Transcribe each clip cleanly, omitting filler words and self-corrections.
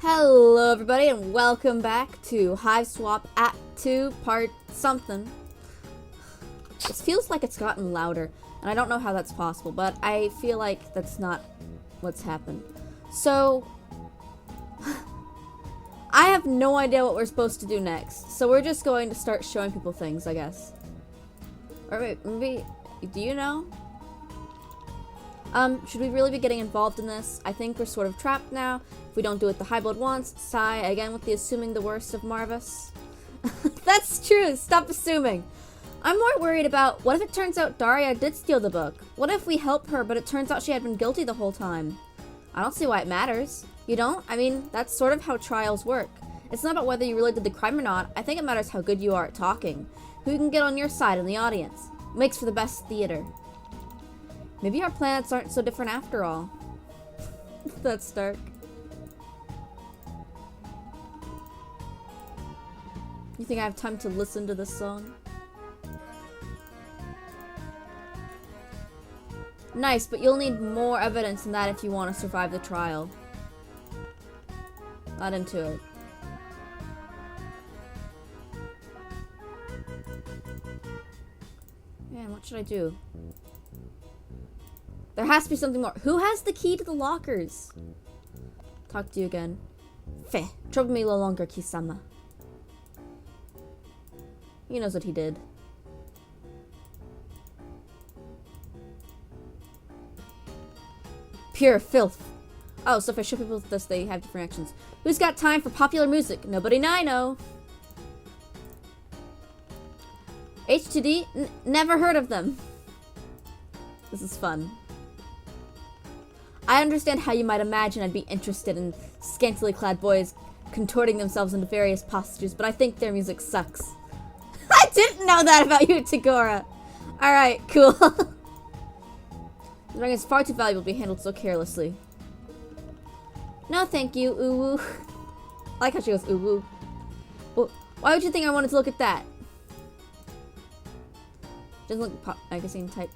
Hello everybody and welcome back to Hiveswap Act 2 Part something. It feels like it's gotten louder, and I don't know how that's possible, but I feel like that's not what's happened. So, I have no idea what we're supposed to do next, so we're just going to start showing people things, I guess. Or wait, maybe, do you know? Should we really be getting involved in this? I think we're sort of trapped now. If we don't do what the High Blood wants, sigh again with the assuming the worst of Marvis. That's true, stop assuming. I'm more worried about, what if it turns out Daria did steal the book? What if we help her, but it turns out she had been guilty the whole time? I don't see why it matters. You don't? I mean, that's sort of how trials work. It's not about whether you really did the crime or not. I think it matters how good you are at talking. Who can get on your side in the audience. Makes for the best theater. Maybe our planets aren't so different after all. That's dark. You think I have time to listen to this song? Nice, but you'll need more evidence than that if you want to survive the trial. Not into it. Man, what should I do? There has to be something more. Who has the key to the lockers? Talk to you again. Feh, trouble me no longer, Kisama. He knows what he did. Pure filth. Oh, so if I show people this, they have different actions. Who's got time for popular music? Nobody I know. H2D? Never heard of them. This is fun. I understand how you might imagine I'd be interested in scantily clad boys contorting themselves into various postures, but I think their music sucks. I didn't know that about you, Tagora. Alright, cool. The ring is far too valuable to be handled so carelessly. No, thank you, Uwu. I like how she goes, Uwu. Well, why would you think I wanted to look at that? Doesn't look pop magazine type.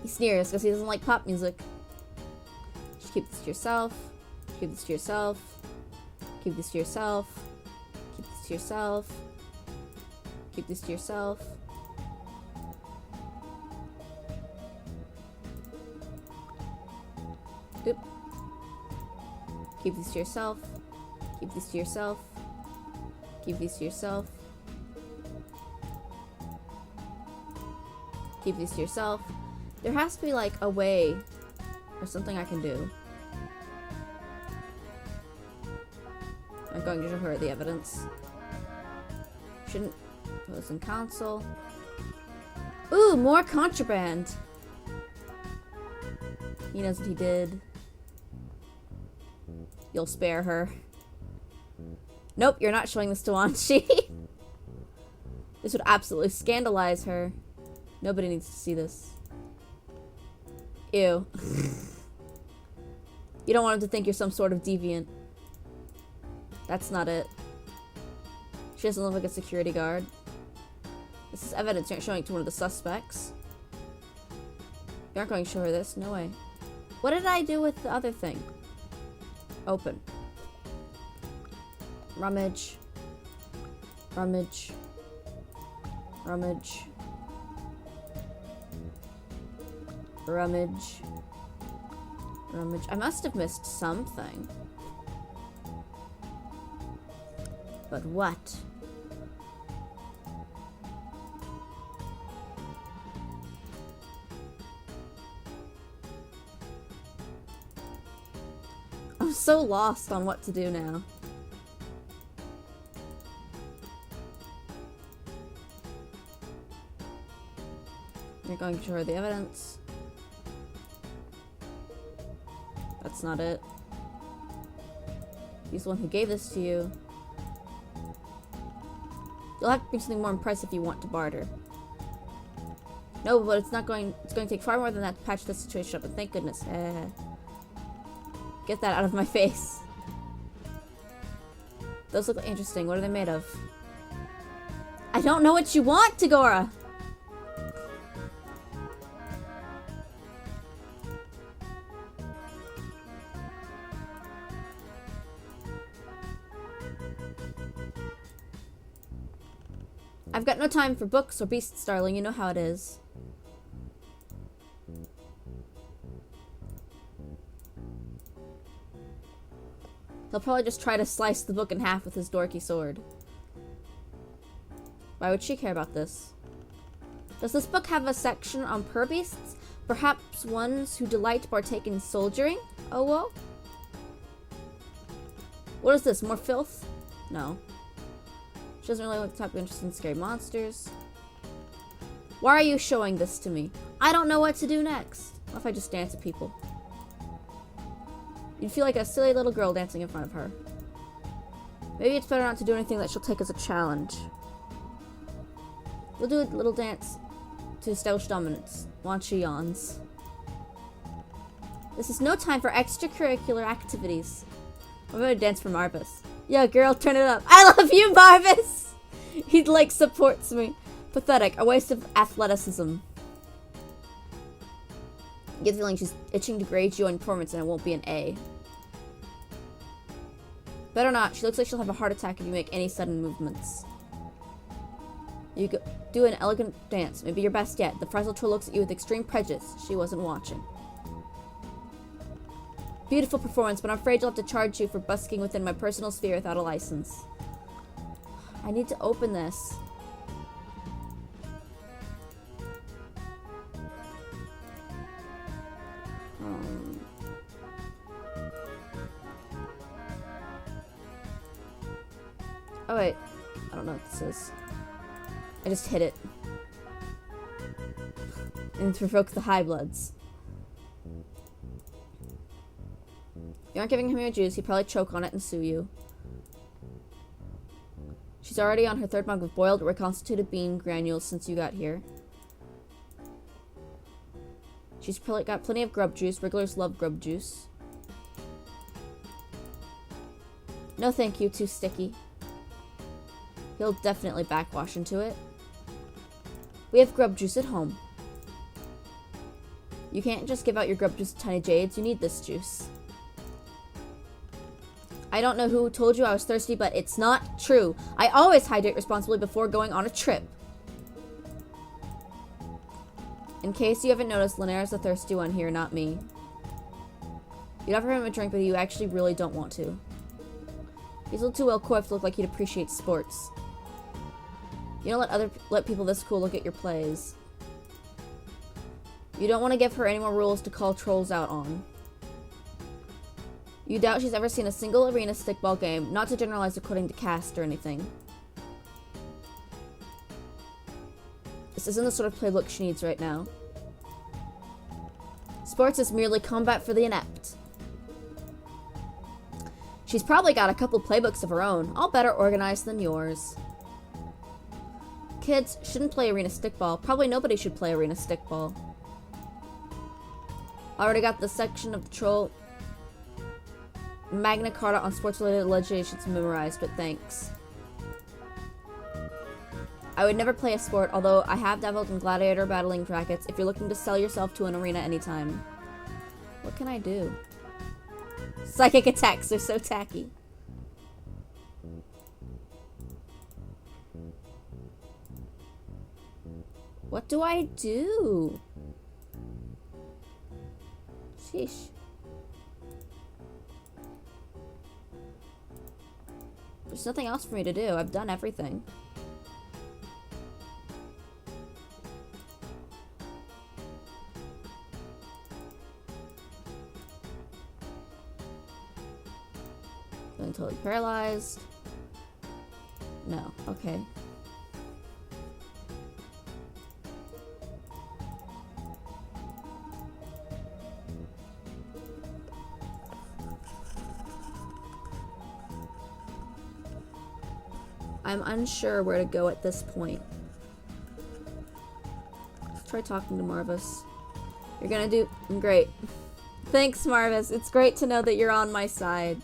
He sneers because he doesn't like pop music. Just keep this to yourself. Keep this to yourself. Keep this to yourself. Keep this to yourself. Keep this to yourself. Oop. Keep this to yourself. Keep this to yourself. Keep this to yourself. Keep this to yourself. There has to be like a way or something I can do. I'm going to show her the evidence. Shouldn't pose in council. Ooh, more contraband. He knows what he did. You'll spare her. Nope, you're not showing this to Anshi. This would absolutely scandalize her. Nobody needs to see this. Ew. You don't want him to think you're some sort of deviant. That's not it. She doesn't look like a security guard. This is evidence you're not showing it to one of the suspects. You aren't going to show her this? No way. What did I do with the other thing? Open. Rummage. Rummage. Rummage. Rummage. Rummage. I must have missed something. But what? I'm so lost on what to do now. You're going to show her the evidence. That's not it. He's the one who gave this to you. You'll have to bring something more impressive if you want to barter. No, but it's going to take far more than that to patch this situation up, and thank goodness. Get that out of my face. Those look interesting. What are they made of? I don't know what you want, Tagora! I've got no time for books or beasts, darling. You know how it is. He'll probably just try to slice the book in half with his dorky sword. Why would she care about this? Does this book have a section on pur beasts? Perhaps ones who delight to partake in soldiering? Oh, whoa. What is this? More filth? No. She doesn't really look the type of interested in scary monsters. Why are you showing this to me? I don't know what to do next. What if I just dance at people? You'd feel like a silly little girl dancing in front of her. Maybe it's better not to do anything that she'll take as a challenge. You'll do a little dance to establish dominance. Once she yawns. This is no time for extracurricular activities. I'm gonna dance for Marvis. Yeah, girl, turn it up. I love you, Marvis! He, like, supports me. Pathetic. A waste of athleticism. I get the feeling she's itching to grade you on performance and it won't be an A. Better not. She looks like she'll have a heart attack if you make any sudden movements. You go do an elegant dance. Maybe your best yet. The Frizzle Troll looks at you with extreme prejudice. She wasn't watching. Beautiful performance, but I'm afraid you'll have to charge you for busking within my personal sphere without a license. I need to open this. Oh wait, I don't know what this is. I just hit it. And to provoke the high bloods. You aren't giving him your juice, he'd probably choke on it and sue you. She's already on her third mug of boiled, reconstituted bean granules since you got here. She's probably got plenty of grub juice. Wrigglers love grub juice. No thank you, too sticky. He'll definitely backwash into it. We have grub juice at home. You can't just give out your grub juice to tiny jades. You need this juice. I don't know who told you I was thirsty, but it's not true. I always hydrate responsibly before going on a trip. In case you haven't noticed, Linnaeus the thirsty one here, not me. You'd offer him a drink, but you actually really don't want to. He's a little too well coiffed to look like he'd appreciate sports. You don't let people this cool look at your plays. You don't want to give her any more rules to call trolls out on. You doubt she's ever seen a single arena stickball game, not to generalize according to caste or anything. This isn't the sort of playbook she needs right now. Sports is merely combat for the inept. She's probably got a couple playbooks of her own, all better organized than yours. Kids shouldn't play arena stickball. Probably nobody should play arena stickball. Already got the section of the troll Magna Carta on sports-related legislations memorized, but thanks. I would never play a sport, although I have dabbled in gladiator battling brackets if you're looking to sell yourself to an arena anytime. What can I do? Psychic attacks are so tacky. What do I do? Sheesh. There's nothing else for me to do. I've done everything. Been totally paralyzed. No. Okay. I'm unsure where to go at this point. Let's try talking to Marvis. You're gonna do great. Thanks, Marvis. It's great to know that you're on my side.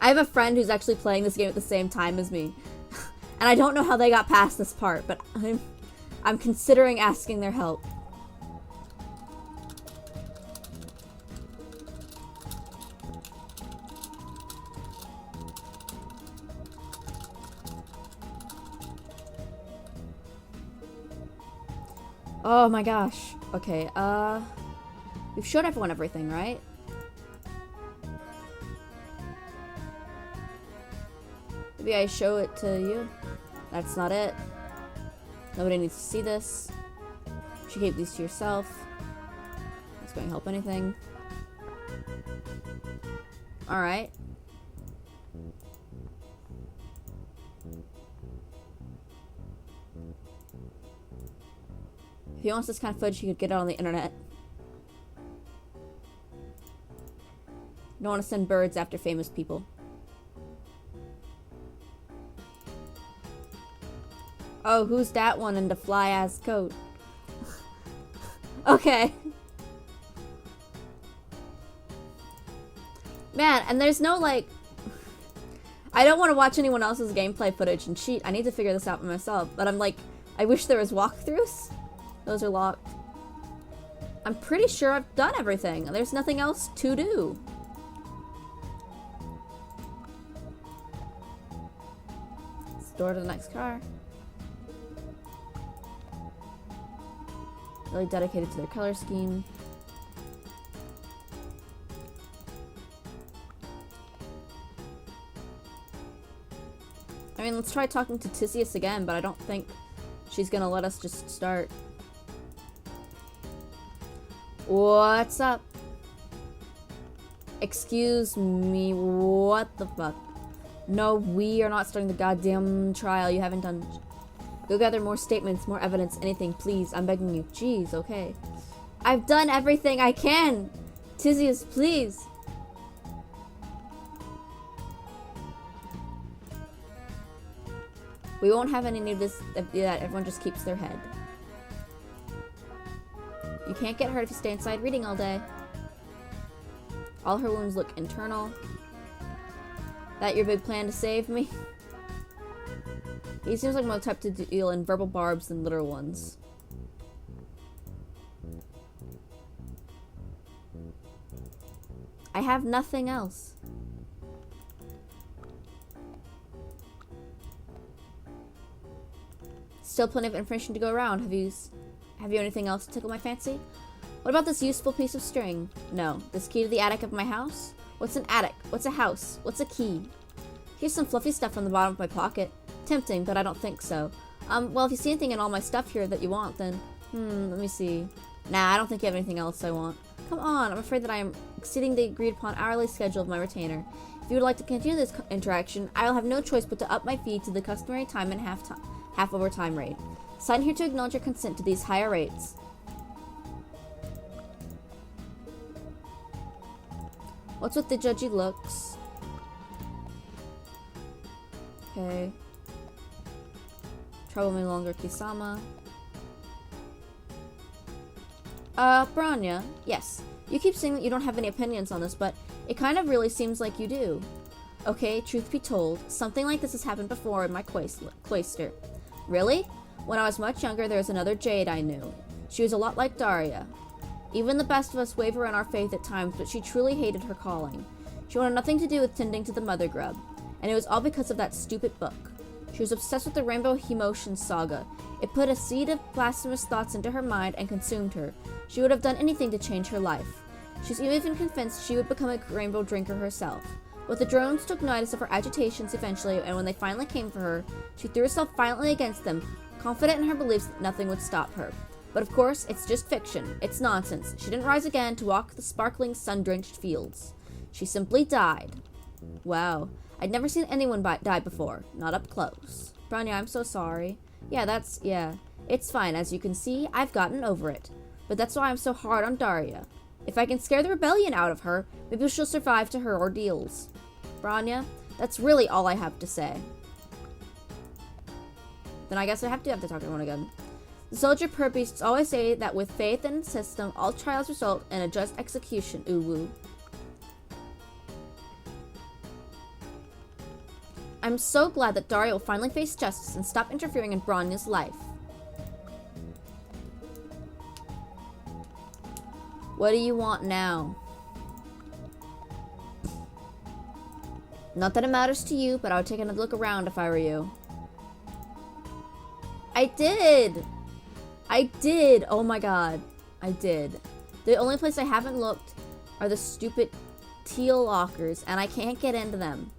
I have a friend who's actually playing this game at the same time as me. And I don't know how they got past this part, but I'm considering asking their help. Oh my gosh. Okay, we've showed everyone everything, right? Maybe I show it to you. That's not it. Nobody needs to see this. You should keep these to yourself. It's going to help anything. Alright. If he wants this kind of footage, he could get it on the internet. Don't want to send birds after famous people. Oh, who's that one in the fly-ass coat? Okay. Man, and there's no, like... I don't want to watch anyone else's gameplay footage and cheat. I need to figure this out for myself. But I'm like, I wish there was walkthroughs. Those are locked. I'm pretty sure I've done everything. There's nothing else to do. Let's door to the next car. Really dedicated to their color scheme. I mean, let's try talking to Tisius again, but I don't think she's gonna let us just start. What's up? Excuse me, what the fuck? No, we are not starting the goddamn trial. You haven't done... Go gather more statements, more evidence, anything, please. I'm begging you. Jeez, okay. I've done everything I can! Tisius, please! We won't have any of this, that everyone just keeps their head. You can't get hurt if you stay inside reading all day. All her wounds look internal. That your big plan to save me? He seems like more type to deal in verbal barbs than literal ones. I have nothing else. Still plenty of information to go around. Have you anything else to tickle my fancy? What about this useful piece of string? No. This key to the attic of my house? What's an attic? What's a house? What's a key? Here's some fluffy stuff from the bottom of my pocket. Tempting, but I don't think so. Well, if you see anything in all my stuff here that you want, then... let me see. Nah, I don't think you have anything else I want. Come on, I'm afraid that I am exceeding the agreed-upon hourly schedule of my retainer. If you would like to continue this interaction, I will have no choice but to up my fee to the customary time and half overtime rate. Sign here to acknowledge your consent to these higher rates. What's with the judgy looks? Okay. Trouble me longer, Kisama. Branya, yes. You keep saying that you don't have any opinions on this, but it kind of really seems like you do. Okay, truth be told, something like this has happened before in my cloister. Really? When I was much younger, there was another Jade I knew. She was a lot like Daria. Even the best of us waver in our faith at times, but she truly hated her calling. She wanted nothing to do with tending to the mother grub, and it was all because of that stupid book. She was obsessed with the Rainbow Emotion Saga. It put a seed of blasphemous thoughts into her mind and consumed her. She would have done anything to change her life. She's even convinced she would become a rainbow drinker herself. But the drones took notice of her agitations eventually, and when they finally came for her, she threw herself violently against them, confident in her beliefs that nothing would stop her. But of course, it's just fiction. It's nonsense. She didn't rise again to walk the sparkling, sun-drenched fields. She simply died. Wow. I'd never seen anyone die before. Not up close. Branya, I'm so sorry. Yeah. It's fine. As you can see, I've gotten over it. But that's why I'm so hard on Daria. If I can scare the rebellion out of her, maybe she'll survive to her ordeals. Branya, that's really all I have to say. Then I guess I have to talk to everyone again. The soldier purbeasts always say that with faith and system, all trials result in a just execution. Ooh woo. I'm so glad that Daria will finally face justice and stop interfering in Branya's life. What do you want now? Not that it matters to you, but I would take another look around if I were you. I did! I did. Oh my god. I did. The only place I haven't looked are the stupid teal lockers, and I can't get into them.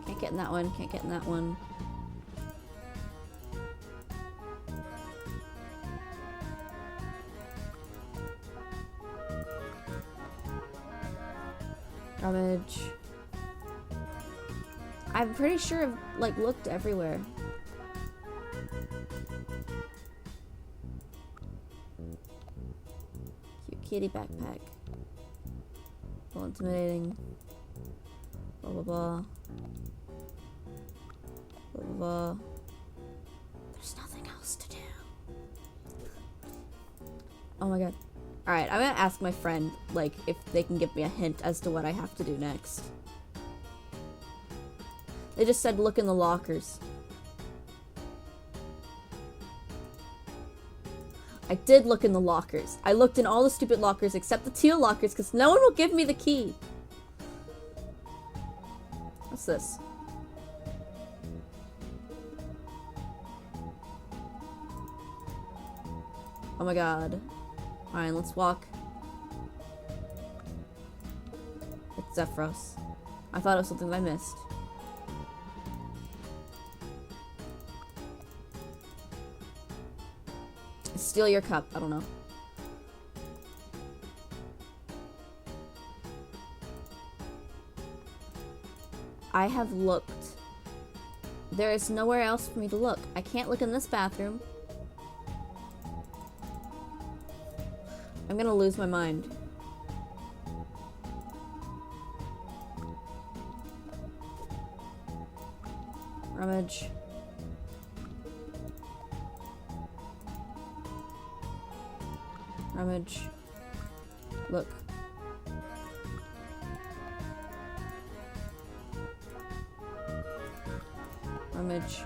Can't get in that one. Can't get in that one. Garbage. I'm pretty sure I've, like, looked everywhere. Cute kitty backpack. A little intimidating. Blah, blah, blah. Blah, blah, blah. There's nothing else to do. Oh my god. Alright, I'm gonna ask my friend, like, if they can give me a hint as to what I have to do next. They just said look in the lockers. I did look in the lockers. I looked in all the stupid lockers except the teal lockers because no one will give me the key. What's this? Oh my god. Alright, let's walk. It's Zephyros. I thought it was something that I missed. Steal your cup. I don't know. I have looked. There is nowhere else for me to look. I can't look in this bathroom. I'm gonna lose my mind. Rummage. Rummage. Look. Rummage.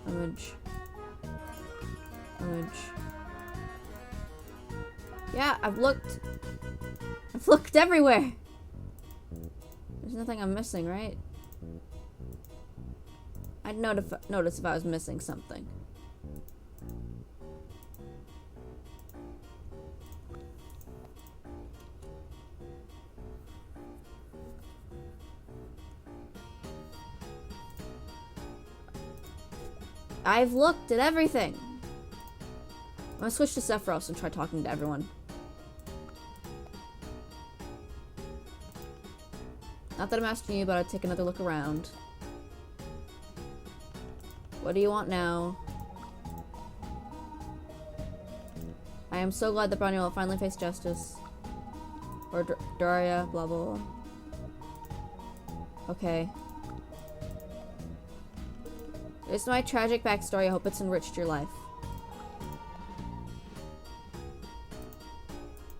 Rummage. Rummage. Yeah, I've looked. I've looked everywhere. There's nothing I'm missing, right? I'd notice if I was missing something. I've looked at everything. I'm gonna switch to Zephyros and try talking to everyone. Not that I'm asking you, but I'd take another look around. What do you want now? I am so glad that Branya will finally face justice. Or Daria, blah blah blah. Okay. It's my tragic backstory. I hope it's enriched your life.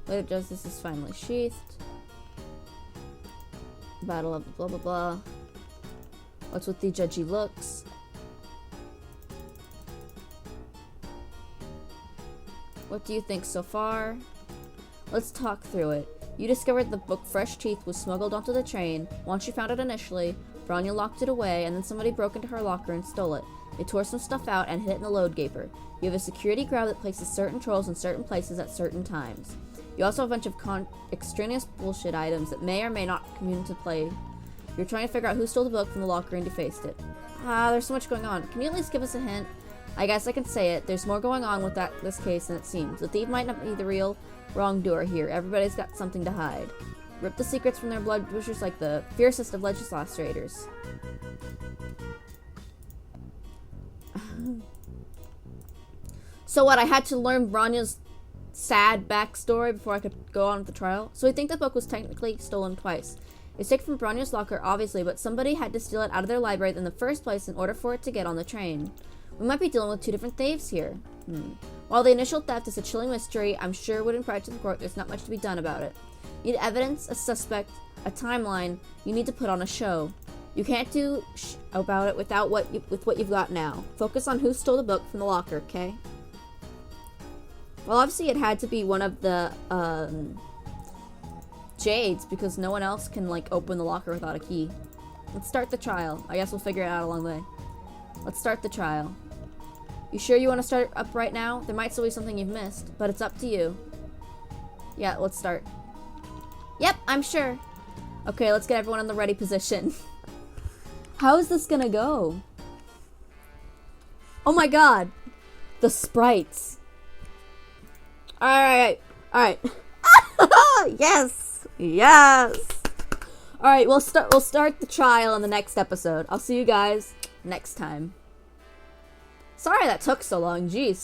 Blade of Justice is finally sheathed. Battle of blah blah blah. What's with the judgy looks? What do you think so far? Let's talk through it. You discovered the book Fresh Teeth was smuggled onto the train. Once you found it initially, Branya locked it away, and then somebody broke into her locker and stole it. They tore some stuff out and hid it in the load gaper. You have a security crowd that places certain trolls in certain places at certain times. You also have a bunch of extraneous bullshit items that may or may not come into play. You're trying to figure out who stole the book from the locker and defaced it. There's so much going on. Can you at least give us a hint? I guess I can say it. There's more going on with this case than it seems. The thief might not be the real wrongdoer here. Everybody's got something to hide. Rip the secrets from their blood pushers like the fiercest of legislators. So what, I had to learn Branya's sad backstory before I could go on with the trial? So we think the book was technically stolen twice. It's taken from Branya's locker, obviously, but somebody had to steal it out of their library in the first place in order for it to get on the train. We might be dealing with two different thieves here. While the initial theft is a chilling mystery, I'm sure wouldn't prior to the court, there's not much to be done about it. You need evidence, a suspect, a timeline. You need to put on a show. You can't do about it with what you've got now. Focus on who stole the book from the locker, okay? Well, obviously it had to be one of the Jades, because no one else can like open the locker without a key. Let's start the trial. I guess we'll figure it out along the way. Let's start the trial. You sure you want to start up right now? There might still be something you've missed, but it's up to you. Yeah, let's start. Yep, I'm sure. Okay, let's get everyone in the ready position. How is this gonna go? Oh my god! The sprites. Alright. Yes! Yes! Alright, we'll start the trial in the next episode. I'll see you guys next time. Sorry that took so long, jeez.